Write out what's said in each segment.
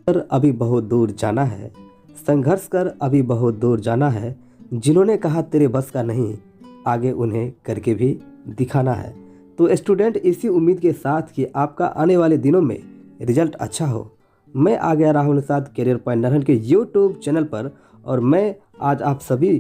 कर अभी बहुत दूर जाना है, संघर्ष कर अभी बहुत दूर जाना है। जिन्होंने कहा तेरे बस का नहीं, आगे उन्हें करके भी दिखाना है। तो स्टूडेंट, इसी उम्मीद के साथ कि आपका आने वाले दिनों में रिजल्ट अच्छा हो, मैं आ गया राहुल निषाद करियर पॉइंट 900 के यूट्यूब चैनल पर, और मैं आज आप सभी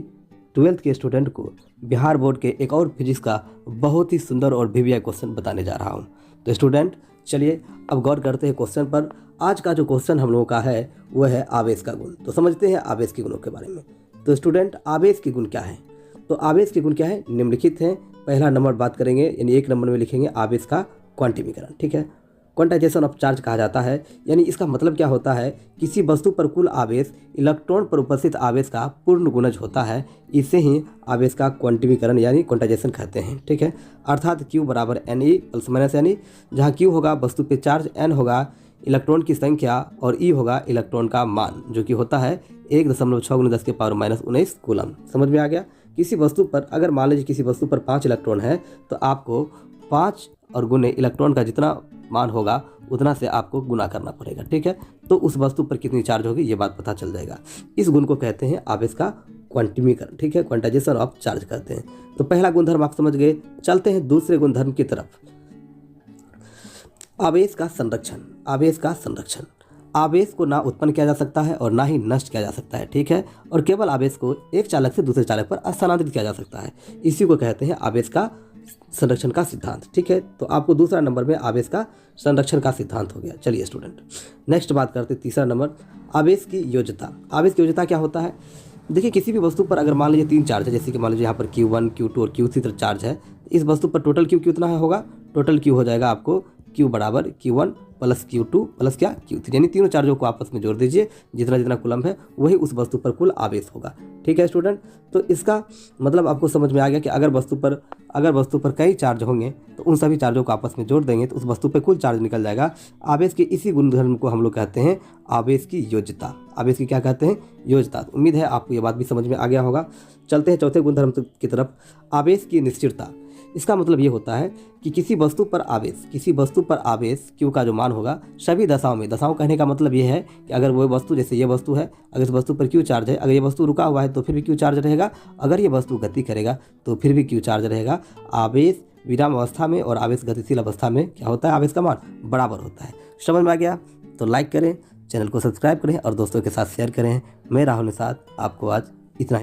12th के स्टूडेंट को बिहार बोर्ड के एक और फिजिक्स का बहुत ही सुंदर और वीवीआई क्वेश्चन बताने जा रहा हूं। तो स्टूडेंट, चलिए अब गौर करते हैं क्वेश्चन पर। आज का जो क्वेश्चन हम लोगों का है वह है आवेश का गुण। तो समझते हैं आवेश के गुणों के बारे में। तो स्टूडेंट, आवेश के गुण क्या है? तो आवेश के गुण क्या है, निम्नलिखित हैं। पहला नंबर बात करेंगे, यानी 1 नंबर में लिखेंगे आवेश का क्वांटिमीकरण। ठीक है, क्वांटाइजेशन ऑफ चार्ज कहा जाता है। यानी इसका मतलब क्या होता है, किसी वस्तु पर कुल आवेश इलेक्ट्रॉन पर उपस्थित आवेश का पूर्ण गुणज होता है। इसे ही आवेश का क्वांटिमीकरण यानी क्वांटाइजेशन कहते हैं। ठीक है, अर्थात Q बराबर Ne प्लस माइनस यानी जहाँ Q होगा वस्तु पे चार्ज, N होगा इलेक्ट्रॉन की संख्या और E होगा इलेक्ट्रॉन का मान, जो कि होता है 1.6×10⁻⁻19 कूलम। समझ में आ गया? किसी वस्तु पर अगर मान लीजिए किसी वस्तु पर 5 इलेक्ट्रॉन है, तो आपको 5 और गुने इलेक्ट्रॉन का जितना मान होगा उतना से आपको गुना करना पड़ेगा। ठीक है, तो उस वस्तु पर कितनी चार्ज होगी ये बात पता चल जाएगा। इस गुण को कहते हैं आवेश का क्वांटिमीकरण। ठीक है, क्वांटाइजेशन ऑफ चार्ज कहते हैं। तो पहला गुणधर्म आप समझ गए। चलते हैं दूसरे गुणधर्म की तरफ। आवेश का संरक्षण। आवेश का संरक्षण, आवेश को ना उत्पन्न किया जा सकता है और ना ही नष्ट किया जा सकता है। ठीक है, और केवल आवेश को एक चालक से दूसरे चालक पर स्थानांतरित किया जा सकता है। इसी को कहते हैं आवेश का संरक्षण का सिद्धांत। ठीक है, तो आपको दूसरा नंबर में आवेश का संरक्षण का सिद्धांत हो गया। चलिए स्टूडेंट, नेक्स्ट बात करते हैं तीसरा नंबर, आवेश की योज्यता। आवेश की योज्यता क्या होता है? देखिए, किसी भी वस्तु पर अगर मान लीजिए 3 चार्ज है, जैसे कि मान लीजिए यहाँ पर Q1 Q2 और Q3 चार्ज है, इस वस्तु पर टोटल Q कितना होगा? टोटल Q हो जाएगा आपको Q बराबर Q1 प्लस Q2 प्लस क्या Q3, यानी तीनों चार्जों को आपस में जोड़ दीजिए, जितना जितना कूलम है वही उस वस्तु पर कुल आवेश होगा। ठीक है स्टूडेंट, तो इसका मतलब आपको समझ में आ गया कि अगर वस्तु पर कई चार्ज होंगे तो उन सभी चार्जों को आपस में जोड़ देंगे तो उस वस्तु पर कुल चार्ज निकल जाएगा। आवेश के इसी गुणधर्म को हम लोग कहते हैं आवेश की योज्यता। आवेश की क्या कहते हैं? योज्यता। उम्मीद है आपको ये बात भी समझ में आ गया होगा। चलते हैं चौथे गुणधर्म की तरफ, आवेश की निश्चितता। इसका मतलब ये होता है कि किसी वस्तु पर आवेश Q का जो मान होगा सभी दशाओं में, दशाओं कहने का मतलब ये है कि अगर वो वस्तु, जैसे ये वस्तु है, अगर इस वस्तु पर Q चार्ज है, अगर ये वस्तु रुका हुआ है तो फिर भी Q चार्ज रहेगा, अगर ये वस्तु गति करेगा तो फिर भी Q चार्ज रहेगा। आवेश विराम अवस्था में और आवेश गतिशील अवस्था में क्या होता है? आवेश का मान बराबर होता है। समझ में आ गया? तो लाइक करें, चैनल को सब्सक्राइब करें और दोस्तों के साथ शेयर करें। मैं राहुल निषाद, आपको आज इतना